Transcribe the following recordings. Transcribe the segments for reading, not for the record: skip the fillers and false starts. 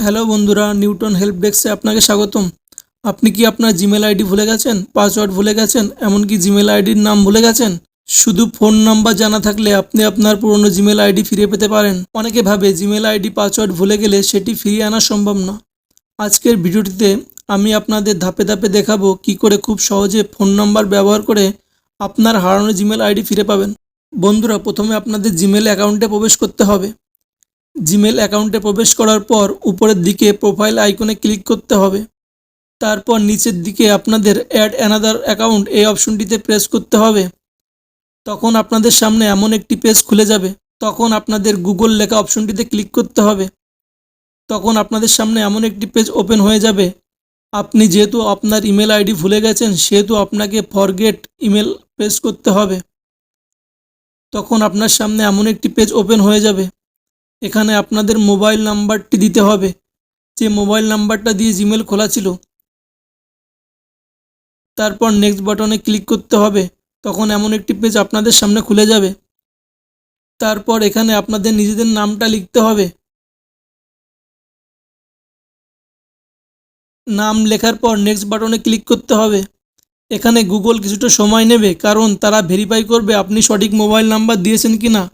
Hello বন্ধুরা, Newton help ডেস্কে আপনাকে স্বাগতম। আপনি কি আপনার জিমেল আইডি ভুলে গেছেন, পাসওয়ার্ড ভুলে গেছেন, এমনকি জিমেল আইডির নাম ভুলে গেছেন? শুধু ফোন নাম্বার জানা থাকলে আপনি আপনার পুরনো জিমেল আইডি ফিরে পেতে পারেন। অনেকে ভাবে জিমেল আইডি পাসওয়ার্ড ভুলে গেলে সেটি ফিরিয়ে আনা সম্ভব না। আজকের ভিডিওটিতে আমি আপনাদের ধাপে ধাপে দেখাবো কি করে খুব সহজে ফোন নাম্বার ব্যবহার করে আপনার হারানো জিমেল আইডি ফিরে পাবেন। বন্ধুরা, প্রথমে আপনাদের জিমেল অ্যাকাউন্টে প্রবেশ করতে হবে। জিমেল অ্যাকাউন্টে প্রবেশ করার পর উপরের দিকে প্রোফাইল আইকনে ক্লিক করতে হবে। তারপর নিচের দিকে আপনাদের অ্যাড অ্যানাদার অ্যাকাউন্ট এই অপশনটিতে প্রেস করতে হবে। তখন আপনাদের সামনে এমন একটি পেজ খুলে যাবে। তখন আপনাদের গুগল লেখা অপশনটিতে ক্লিক করতে হবে। তখন আপনাদের সামনে এমন একটি পেজ ওপেন হয়ে যাবে। আপনি যেহেতু আপনার ইমেল আইডি ভুলে গেছেন, সেহেতু আপনাকে ফরগেট ইমেল প্রেস করতে হবে। তখন আপনার সামনে এমন একটি পেজ ওপেন হয়ে যাবে। এখানে আপনাদের মোবাইল নাম্বারটি দিতে হবে, যে মোবাইল নাম্বারটা দিয়ে জিমেল খোলা ছিল। তারপর নেক্সট বাটনে ক্লিক করতে হবে। তখন এমন একটি পেজ আপনাদের সামনে খুলে যাবে। তারপর এখানে আপনাদের নিজেদের নামটা লিখতে হবে। নাম লেখার পর নেক্সট বাটনে ক্লিক করতে হবে। এখানে গুগল কিছুটা সময় নেবে, কারণ তারা ভেরিফাই করবে আপনি সঠিক মোবাইল নাম্বার দিয়েছেন কিনা।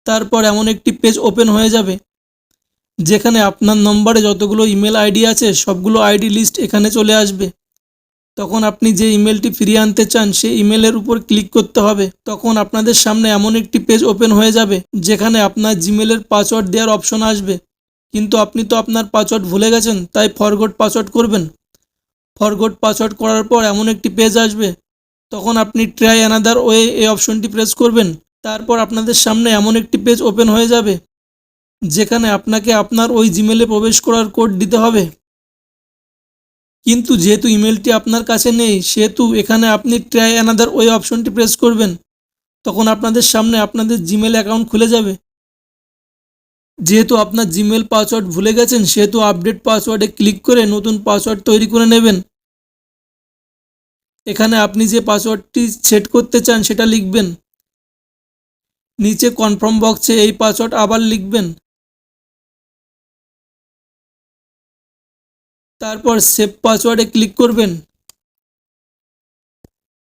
তারপর এমন একটি পেজ ওপেন হয়ে যাবে, যেখানে আপনার নম্বরে যতগুলো ইমেল আইডি আছে সবগুলো আইডি লিস্ট এখানে চলে আসবে। তখন আপনি যে ইমেলটি ফিরিয়ে আনতে চান সেই ইমেলের উপর ক্লিক করতে হবে। তখন আপনাদের সামনে এমন একটি পেজ ওপেন হয়ে যাবে, যেখানে আপনার জিমেলের পাসওয়ার্ড দেওয়ার অপশন আসবে। কিন্তু আপনি তো আপনার পাসওয়ার্ড ভুলে গেছেন, তাই ফরগট পাসওয়ার্ড করবেন। ফরগট পাসওয়ার্ড করার পর এমন একটি পেজ আসবে। তখন আপনি ট্রাই অ্যানাদার ওয়ে এই অপশনটি প্রেস করবেন। তারপর আপনাদের সামনে এমন একটি পেজ ওপেন হয়ে যাবে, যেখানে আপনাকে আপনার ওই জিমেলে প্রবেশ করার কোড দিতে হবে। কিন্তু যেহেতু ইমেলটি আপনার কাছে নেই, সেহেতু এখানে আপনি ট্রাই অ্যানাদার ওই অপশনটি প্রেস করবেন। তখন আপনাদের সামনে আপনাদের জিমেল অ্যাকাউন্ট খুলে যাবে। যেহেতু আপনার জিমেল পাসওয়ার্ড ভুলে গেছেন, সেহেতু আপডেট পাসওয়ার্ডে ক্লিক করে নতুন পাসওয়ার্ড তৈরি করে নেবেন। এখানে আপনি যে পাসওয়ার্ডটি সেট করতে চান সেটা লিখবেন। নিচে কনফার্ম বক্সে এই পাসওয়ার্ড আবার লিখবেন। তারপর সেভ পাসওয়ার্ডে ক্লিক করবেন।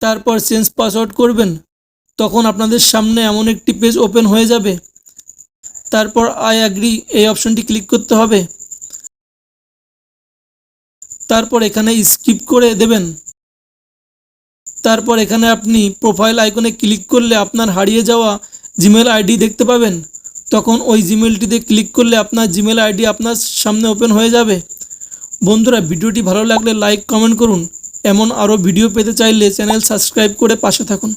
তারপর চেঞ্জ পাসওয়ার্ড করবেন। তখন আপনাদের সামনে এমন একটি পেজ ওপেন হয়ে যাবে। তারপর আই অ্যাগ্রি এই অপশনটি ক্লিক করতে হবে। তারপর এখানে স্কিপ করে দেবেন। তারপর এখানে আপনি প্রোফাইল আইকনে ক্লিক করলে আপনার হারিয়ে যাওয়া জিমেল আইডি দেখতে পাবেন। তখন ওই জিমেলটিতে ক্লিক করলে আপনার জিমেল আইডি আপনার সামনে ওপেন হয়ে যাবে। বন্ধুরা, ভিডিওটি ভালো লাগলে লাইক কমেন্ট করুন। এমন আরও ভিডিও পেতে চাইলে চ্যানেল সাবস্ক্রাইব করে পাশে থাকুন।